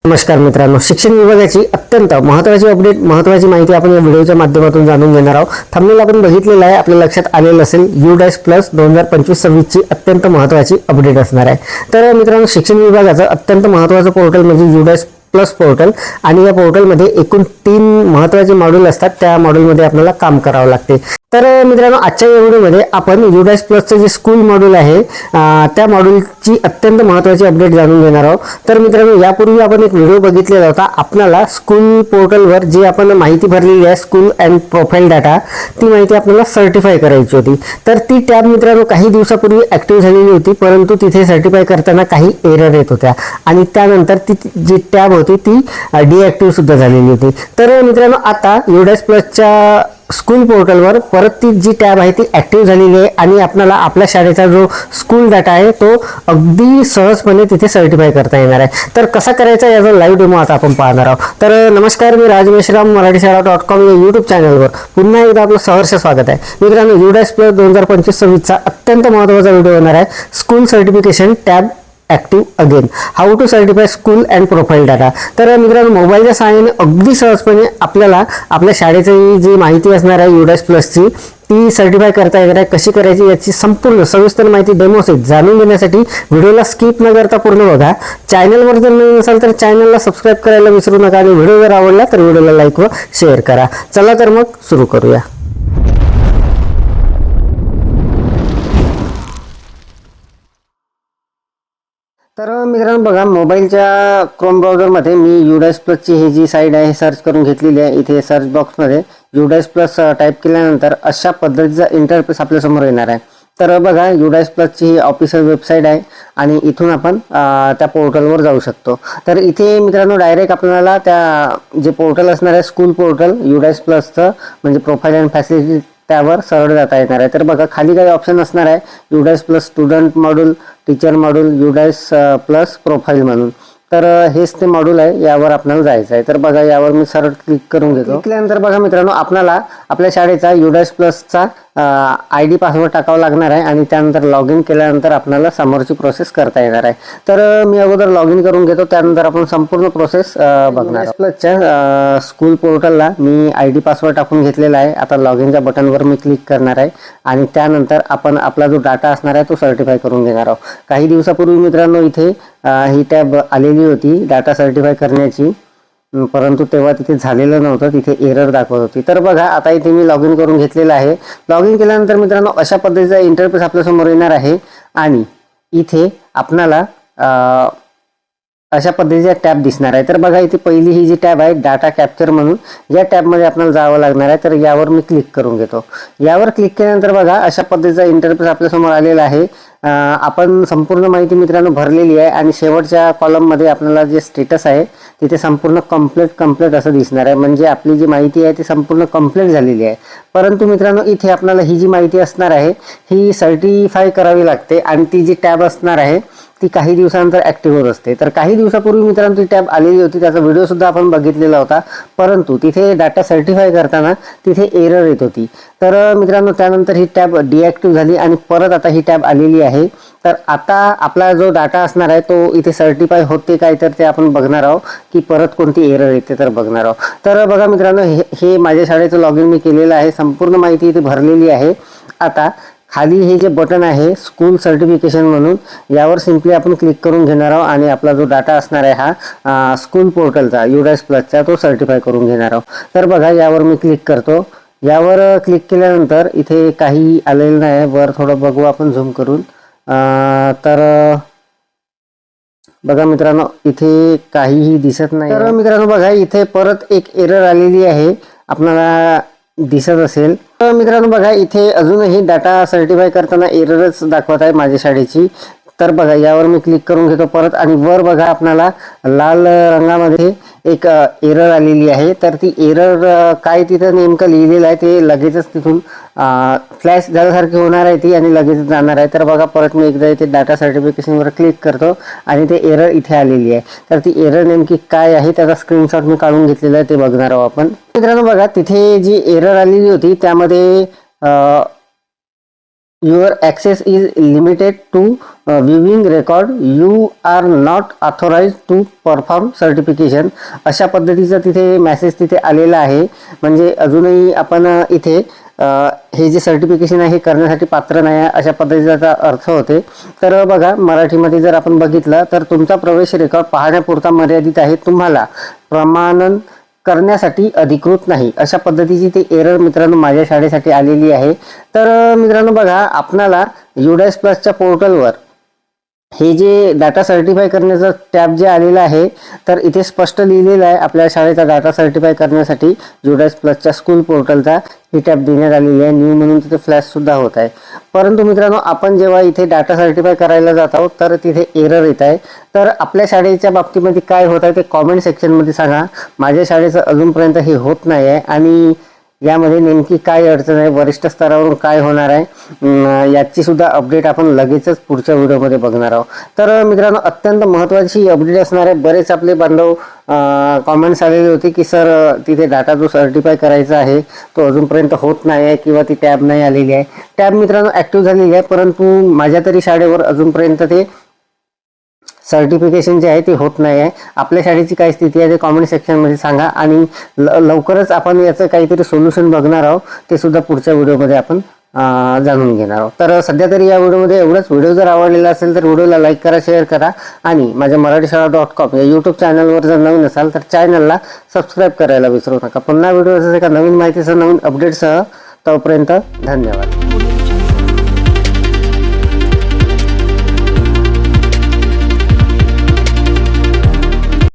नमस्कार मित्रांनो, शिक्षण विभागाची अत्यंत महत्त्वाची अपडेट, महत्त्वाची माहिती आपण या व्हिडिओच्या माध्यमातून जाणून घेणार आहोत। थंबनेल आपण बघितलेला आहे, आपल्या लक्षात आलेलं असेल UDAS+ 2025-26 ची अत्यंत महत्त्वाची अपडेट असणार आहे। तर मित्रांनो, शिक्षण विभागाचं अत्यंत महत्त्वाचं पोर्टल म्हणजे UDAS+ पोर्टल आणि या पोर्टलमध्ये एकूण 3 महत्त्वाचे मॉड्यूल असतात। त्या मॉड्यूलमध्ये आपल्याला काम करावं लागते। तर मित्रांनो, आजच्या व्हिडिओमध्ये आपण UDAS+ जे स्कूल मॉड्यूल आहे त्या मॉड्यूलची अत्यंत महत्त्वाची अपडेट जाणून घेणार आहोत। तर मित्रांनो, यापूर्वी आपण एक व्हिडिओ बघितलेला होता। आपल्याला स्कूल पोर्टलवर जी आपण माहिती भरलेली आहे स्कूल अँड प्रोफाइल डाटा, ती माहिती आपल्याला सर्टिफाय करायची होती। तर ती टॅब मित्रांनो काही दिवसापूर्वी ऍक्टिव्ह झालेली होती, परंतु तिथे सर्टिफाय करताना काही एरर येत होत्या आणि त्यानंतर ती जी टॅब होती ती डिॲक्टिव्ह सुद्धा झालेली होती। तर मित्रांनो, आता UDAS+च्या स्कूल पोर्टलवर परत ती जी टॅब आहे ती ऍक्टिव्ह झालेली आहे आणि आपल्याला आपल्या शाळेचा जो स्कूल डाटा आहे तो अगदी सहजपणे तिथे सर्टिफाय करता येणार आहे। तर कसा करायचा याचा लाईव्ह डेमो आता आपण पाहणार आहोत। तर नमस्कार, मी राज मेश्राम, मराठीशाळा.com या यूट्यूब चॅनलवर पुन्हा एकदा आपलं सहर्ष स्वागत आहे। मित्रांनो, UDAS+ 2025-26 चा अत्यंत महत्त्वाचा व्हिडिओ होणार आहे। School certification tab active again, how to certify school and profile data. तर मित्रांनो, मोबाईलच्या सहाय्याने अगदी सहजपणे आपल्याला आपल्या शाळेची जी माहिती असणार आहे UDAS+ची ती सर्टिफाय करता येणार आहे। कशी करायची याची संपूर्ण सविस्तर माहिती डेमोसहित जाणून घेण्यासाठी व्हिडिओला स्किप न करता पूर्ण बघा। चॅनलवर जर नवीन असाल तर चॅनलला सबस्क्राईब करायला विसरू नका आणि व्हिडिओ जर आवडला तर व्हिडिओला लाईक व शेअर करा। चला तर मग सुरू करूया। तर मित्रांनो बघा, मोबाईलच्या क्रोम ब्राउझरमध्ये मी UDAS+ची ही जी साईट आहे सर्च करून घेतलेली आहे। इथे सर्च बॉक्समध्ये UDAS+ टाईप केल्यानंतर अशा पद्धतीचा इंटरफेस आपल्यासमोर येणार आहे। तर बघा, UDAS+ची ही ऑफिशियल वेबसाईट आहे आणि इथून आपण त्या पोर्टलवर जाऊ शकतो। तर इथे मित्रांनो डायरेक्ट आपल्याला त्या जे पोर्टल असणार आहे स्कूल पोर्टल UDAS+चं म्हणजे प्रोफाइल अँड फॅसिलिटी त्यावर सरळ जाता येणार आहे। तर बघा, खाली काही ऑप्शन असणार आहे UDAS+ student module, teacher module, UDAS+ profile म्हणून। तर हेच ते मॉड्यूल आहे, यावर आपल्याला जायचं आहे। तर बघा, यावर मी सरळ क्लिक करून घेतो। क्लिक केल्यानंतर बघा मित्रांनो, आपल्याला आपल्या शाळेचा UDAS+चा ID पासवर्ड टाकावा लागणार आहे आणि त्यानंतर लॉग इन केल्यानंतर आपल्याला समोरची प्रोसेस करता येणार आहे। तर मी अगोदर लॉग इन करून घेतो, त्यानंतर आपण संपूर्ण प्रोसेस बघणार। UDAS+च्या स्कूल पोर्टलला मी ID पासवर्ड टाकून घेतलेला आहे। आता लॉग इनच्या बटनवर मी क्लिक करणार आहे आणि त्यानंतर आपण आपला जो डाटा असणार आहे तो सर्टिफाय करून घेणार आहोत। काही दिवसापूर्वी मित्रांनो इथे ही टॅब आलेली होती डाटा सर्टिफाय करण्याची, परंतु तेव्हा तिथे झालेलं नव्हतं, तिथे एरर दाखवत होती। तर बघा, आता इथे मी लॉग इन करून घेतलेलं आहे। लॉग इन केल्यानंतर मित्रांनो अशा पद्धतीचा इंटरफेस आपल्या समोर येणार आहे आणि इथे आपल्याला अशा पद्धतीचा टॅब दिसणार आहे। तर बघा, इथे पहिली ही जी टॅब आहे डाटा कॅप्चर म्हणून, या टॅबमध्ये आपल्याला जावं लागणार आहे। तर यावर मी क्लिक करून घेतो। यावर क्लिक केल्यानंतर बघा, अशा पद्धतीचा इंटरफेस आपल्या समोर आलेला आहे। आपण संपूर्ण माहिती मित्रांनो भरलेली आहे आणि शेवटच्या कॉलममध्ये आपल्याला जे स्टेटस आहे तिथे संपूर्ण कंप्लीट असं दिसणार आहे, म्हणजे आपली जी माहिती आहे ती संपूर्ण कंप्लीट झालेली आहे। परंतु मित्रांनो, इथे आपल्याला ही जी माहिती असणार आहे ही सर्टिफाय करावी लागते आणि ती जी टॅब असणार आहे ती काही दिवसानंतर ऍक्टिव्ह होत असते। तर काही दिवसापूर्वी मित्रांनो ती टॅब आलेली होती, त्याचा व्हिडिओ सुद्धा आपण बघितलेला होता, परंतु तिथे डाटा सर्टिफाय करताना तिथे एरर येत होती। तर मित्रांनो, त्यानंतर ही टॅब डिॲक्टिव्ह झाली आणि परत आता ही टॅब आलेली आहे। तर आता आपला जो डाटा असणार आहे तो इथे सर्टिफाय होते काय तर ते आपण बघणार आहोत, की परत कोणती एरर येते तर बघणार आहोत। तर बघा मित्रांनो, हे माझ्या शाळेचं लॉग इन मी केलेलं आहे, संपूर्ण माहिती इथे भरलेली आहे। आता खाली हे जे बटन आहे स्कूल सर्टिफिकेशन म्हणून, यावर सिंपली आपण क्लिक करून घेणार आहोत आणि आपला जो डाटा असणार आहे हा स्कूल पोर्टलचा UDAS+चा तो सर्टिफाय करून घेणार आहोत। तर बघा, यावर मी क्लिक करतो। यावर क्लिक केल्यानंतर इथे काही आलेलं नाही, वर थोडं बघू आपण झूम करून। तर बघा मित्रांनो, इथे काहीही दिसत नाही। तर मित्रांनो बघा, इथे परत एक एरर आलेली आहे, आपल्याला दिसत असेल। तर मित्रांनो बघा, इथे अजूनही डाटा सर्टिफाय करताना एररच दाखवत आहे माझ्या शाळेची। तर बघा, यावर मी क्लिक करून घेतो परत आणि वर बघा आपल्याला लाल रंगामध्ये एक एरर आलेली आहे। तर ती एरर काय तिथं नेमकं लिहिलेलं आहे ते लगेचच तिथून फ्लॅश झाल्यासारखी होणार आहे ती आणि लगेच जाणार आहे। तर बघा, परत मी एकदा इथे डाटा सर्टिफिकेशनवर क्लिक करतो आणि ते एरर इथे आलेली आहे। तर ती एरर नेमकी काय आहे त्याचा स्क्रीनशॉट मी काढून घेतलेला आहे, ते बघणार आहोत आपण। मित्रांनो बघा, तिथे जी एरर आलेली होती त्यामध्ये your access is limited to viewing record, you are not authorize to perform certification. अशा पद्धतीचा तिथे मेसेज तिथे आलेला आहे. म्हणजे अजूनही आपण इथे हे जे सर्टिफिकेशन आहे हे करण्यासाठी पात्र नाही आहे अशा पद्धतीचा अर्थ होते. तर बघा, मराठीमध्ये जर आपण बघितलं तर तुमचा प्रवेश रेकॉर्ड पाहण्यापुरता मर्यादित आहे, तुम्हाला प्रमाणन करण्यासाठी अधिकृत नाही, अशा पद्धतीची ती एरर मित्रांनो माझ्या शाळेसाठी आलेली आहे. तर मित्रांनो बघा, आपणाला युडाइस प्लसच्या पोर्टलवर हे जे डाटा सर्टिफाय करण्याचा टॅब जे आलेला आहे, तर इथे स्पष्ट लिहिलेलं आहे आपल्या शाळेचा डाटा सर्टिफाय करण्यासाठी युडाइस प्लसच्या स्कूल पोर्टलचा ही टॅब देण्यात आलेली आहे. न्यू म्हणून तिथे फ्लॅश सुद्धा होत आहे. परंतु मित्रांनो, आपण जेव्हा इथे डाटा सर्टिफाय करायला जात आहोत तर तिथे एरर येत आहे. तर आपल्या शाळेच्या बाबतीमध्ये काय होत आहे ते कॉमेंट सेक्शनमध्ये सांगा. माझ्या शाळेचं अजूनपर्यंत हे होत नाही आहे आणि यामध्ये नेमकी काय अडचण आहे, वरिष्ठ स्तरावरून काय होणार आहे, याची सुद्धा अपडेट आपण लगेचच पुढच्या व्हिडिओमध्ये बघणार आहोत. तर मित्रांनो, अत्यंत महत्त्वाची अपडेट असणार आहे. बरेच आपले बांधव कॉमेंट्स आलेले होते की सर तिथे डाटा जो सर्टिफाय करायचा आहे तो अजूनपर्यंत होत नाही आहे किंवा ती टॅब नाही आलेली आहे. टॅब मित्रांनो ॲक्टिव्ह झालेली आहे, परंतु माझ्या तरी शाळेवर अजूनपर्यंत ते सर्टिफिकेशन जे आहे ते होत नाही आहे. आपल्या शाळेची काय स्थिती आहे ते कॉमेंट सेक्शनमध्ये सांगा आणि लवकरच आपण याचं काहीतरी सोल्युशन बघणार आहोत, ते सुद्धा पुढच्या व्हिडिओमध्ये आपण जाणून घेणार आहोत. तर सध्या तरी या व्हिडिओमध्ये एवढंच. व्हिडिओ जर आवडलेला असेल तर व्हिडिओला लाईक करा, शेअर करा आणि माझ्या मराठीशाळा.com या यूट्यूब चॅनलवर जर नवीन असाल तर चॅनलला सबस्क्राईब करायला विसरू नका. पुन्हा व्हिडिओ असेल एका नवीन माहितीसह, नवीन अपडेटसह. तोपर्यंत धन्यवाद.